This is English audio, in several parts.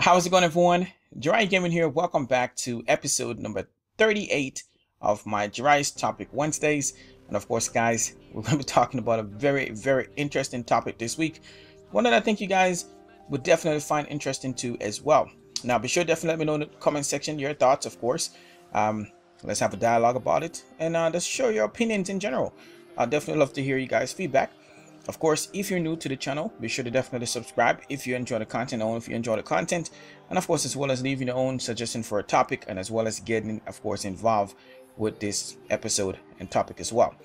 How's it going, everyone? Jiraiya Gaming here. Welcome back to episode number 38 of my Jiraiya's Topic Wednesdays. And of course, guys, we're going to be talking about a very interesting topic this week. One that I think you guys would definitely find interesting too as well. Now, be sure to definitely let me know in the comment section your thoughts, of course. Let's have a dialogue about it and just show your opinions in general. I'd definitely love to hear you guys' feedback. Of course, if you're new to the channel, be sure to definitely subscribe if you enjoy the content, or if you enjoy the content, and of course, as well as leaving your own suggestion for a topic, and as well as getting, of course, involved with this episode and topic as well.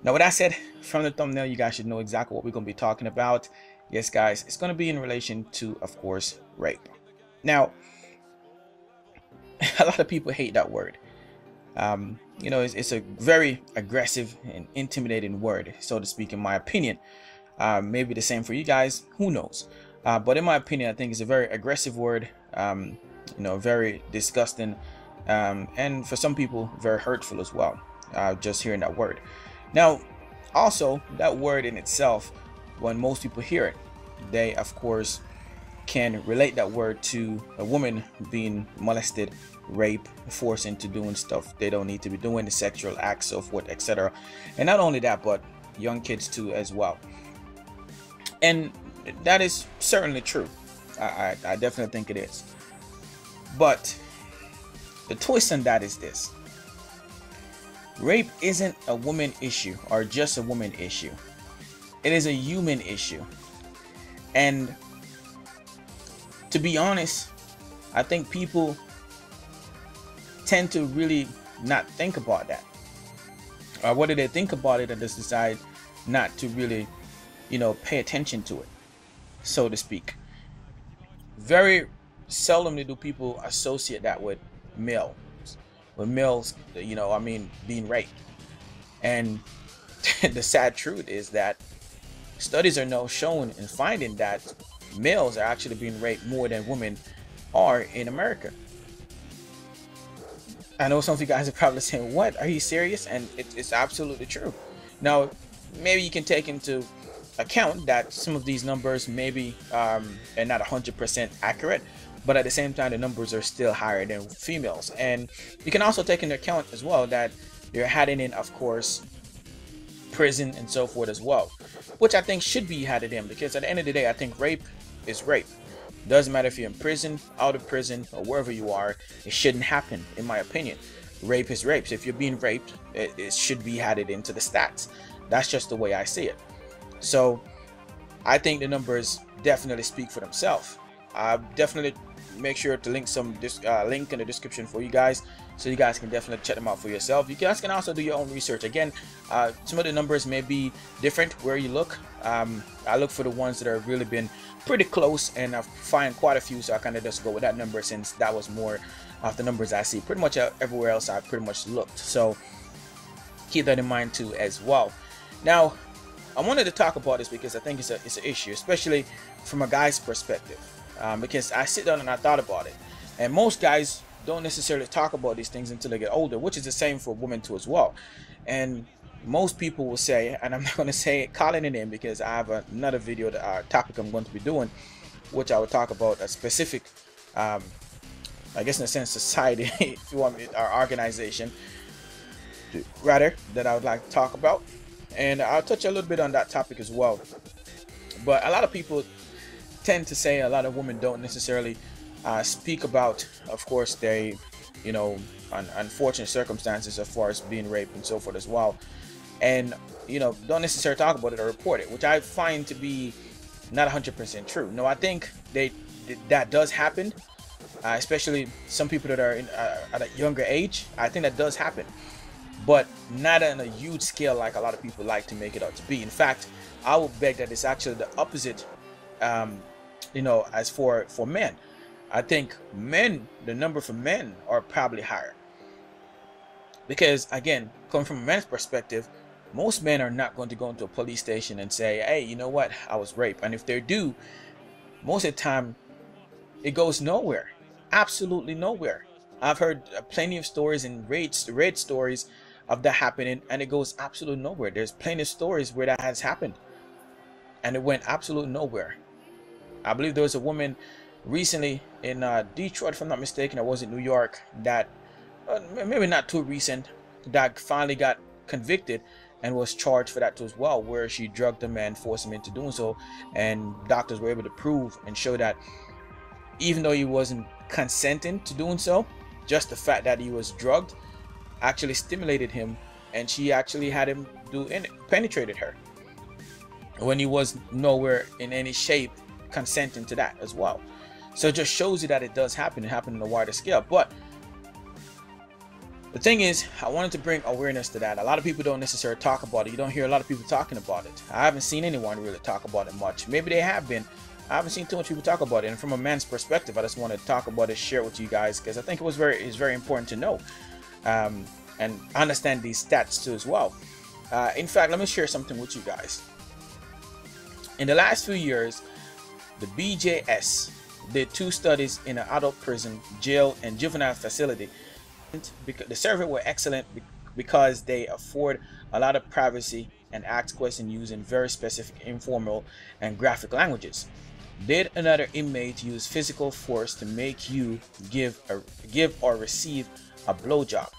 Now, with that said, from the thumbnail, you guys should know exactly what we're going to be talking about. Yes, guys, it's going to be in relation to, of course, rape. Now, a lot of people hate that word. You know, it's a very aggressive and intimidating word, so to speak, in my opinion. Maybe the same for you guys, who knows? But in my opinion, I think it's a very aggressive word, you know, very disgusting, and for some people, very hurtful as well, just hearing that word. Now, also, that word in itself, when most people hear it, they, of course, can relate that word to a woman being molested, rape, forced into doing stuff they don't need to be doing, the sexual acts, so forth, etc. And not only that, but young kids too as well. And that is certainly true. I definitely think it is. But the twist on that is this: rape isn't a woman issue or just a woman issue. It is a human issue. And to be honest, I think people tend to really not think about that, or whether they think about it and just decide not to really, you know, pay attention to it, so to speak. Very seldomly do people associate that with males, you know, I mean, being raped. And the sad truth is that studies are now showing and finding that males are actually being raped more than women are in America. I know some of you guys are probably saying, what, are you serious? And it's absolutely true. Now, maybe you can take into account that some of these numbers maybe are not 100% accurate, but at the same time, the numbers are still higher than females. And you can also take into account as well that you're adding in, of course, prison and so forth as well, which I think should be added in, because at the end of the day, I think rape is rape. Doesn't matter if you're in prison, out of prison, or wherever you are, it shouldn't happen, in my opinion. Rape is rape. So if you're being raped, it should be added into the stats. That's just the way I see it. So I think the numbers definitely speak for themselves. Definitely make sure to link link in the description for you guys, so you guys can definitely check them out for yourself. You guys can also do your own research. Again, some of the numbers may be different where you look. I look for the ones that have really been pretty close, and I find quite a few, so I kind of just go with that number, since that was more of the numbers I see. Pretty much everywhere else I pretty much looked, so keep that in mind too as well. Now, I wanted to talk about this because I think it's an issue, especially from a guy's perspective, because I sit down and I thought about it, and most guys don't necessarily talk about these things until they get older, which is the same for women too as well. And most people will say, and I'm not going to say it, calling it in, because I have another video, topic I'm going to be doing, which I will talk about a specific, I guess in a sense, society, if you want me, our organization, rather, that I would like to talk about. And I'll touch a little bit on that topic as well. But a lot of people tend to say a lot of women don't necessarily speak about, of course, they, you know, unfortunate circumstances as far as being raped and so forth as well. And, you know, don't necessarily talk about it or report it, which I find to be not 100% true. No, I think that does happen, especially some people that are at a younger age. I think that does happen, but not on a huge scale like a lot of people like to make it out to be. In fact, I would beg that it's actually the opposite, you know, as for men. I think men, the number for men are probably higher, because again, coming from a man's perspective, most men are not going to go into a police station and say, hey, you know what, I was raped. And if they do, most of the time it goes nowhere, absolutely nowhere. I've heard plenty of stories and read stories of that happening, and it goes absolutely nowhere. There's plenty of stories where that has happened and it went absolutely nowhere. I believe there was a woman recently in Detroit, if I'm not mistaken, or was it New York, that maybe not too recent, that finally got convicted and was charged for that too as well, where she drugged the man, forced him into doing so, and doctors were able to prove and show that even though he wasn't consenting to doing so, just the fact that he was drugged actually stimulated him, and she actually had him penetrated her when he was nowhere in any shape consenting to that as well. So it just shows you that it does happen. It happened on a wider scale. But the thing is, I wanted to bring awareness to that. A lot of people don't necessarily talk about it. You don't hear a lot of people talking about it. I haven't seen anyone really talk about it much. Maybe they have been. I haven't seen too much people talk about it. And from a man's perspective, I just want to talk about it, share it with you guys, because I think it's very important to know and understand these stats too as well. In fact, let me share something with you guys. In the last few years, the BJS did 2 studies in an adult prison, jail, and juvenile facility. The survey were excellent because they afford a lot of privacy and ask questions using very specific, informal, and graphic languages. Did another inmate use physical force to make you give or receive a blowjob?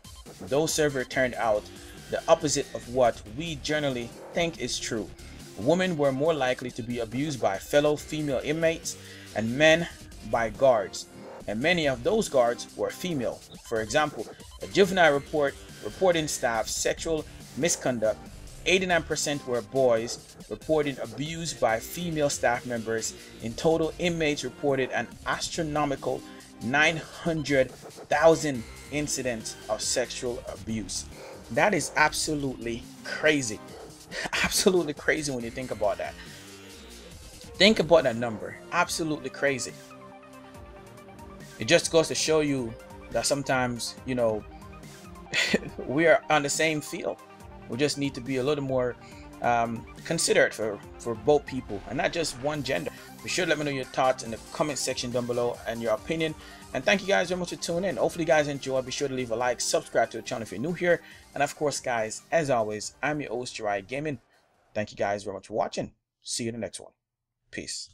Those surveys turned out the opposite of what we generally think is true. Women were more likely to be abused by fellow female inmates, and men by guards, and many of those guards were female. For example, a juvenile reporting staff sexual misconduct, 89% were boys reporting abuse by female staff members. In total, inmates reported an astronomical 900,000 incidents of sexual abuse. That is absolutely crazy. Absolutely crazy when you think about that. Think about that number. Absolutely crazy. It just goes to show you that sometimes, you know, we are on the same field. We just need to be a little more considerate for both people and not just one gender. Be sure to let me know your thoughts in the comment section down below and your opinion. And thank you guys very much for tuning in. Hopefully you guys enjoyed. Be sure to leave a like, subscribe to the channel if you're new here. And of course, guys, as always, I'm your host, Jiraiya Gaming. Thank you guys very much for watching. See you in the next one. Peace.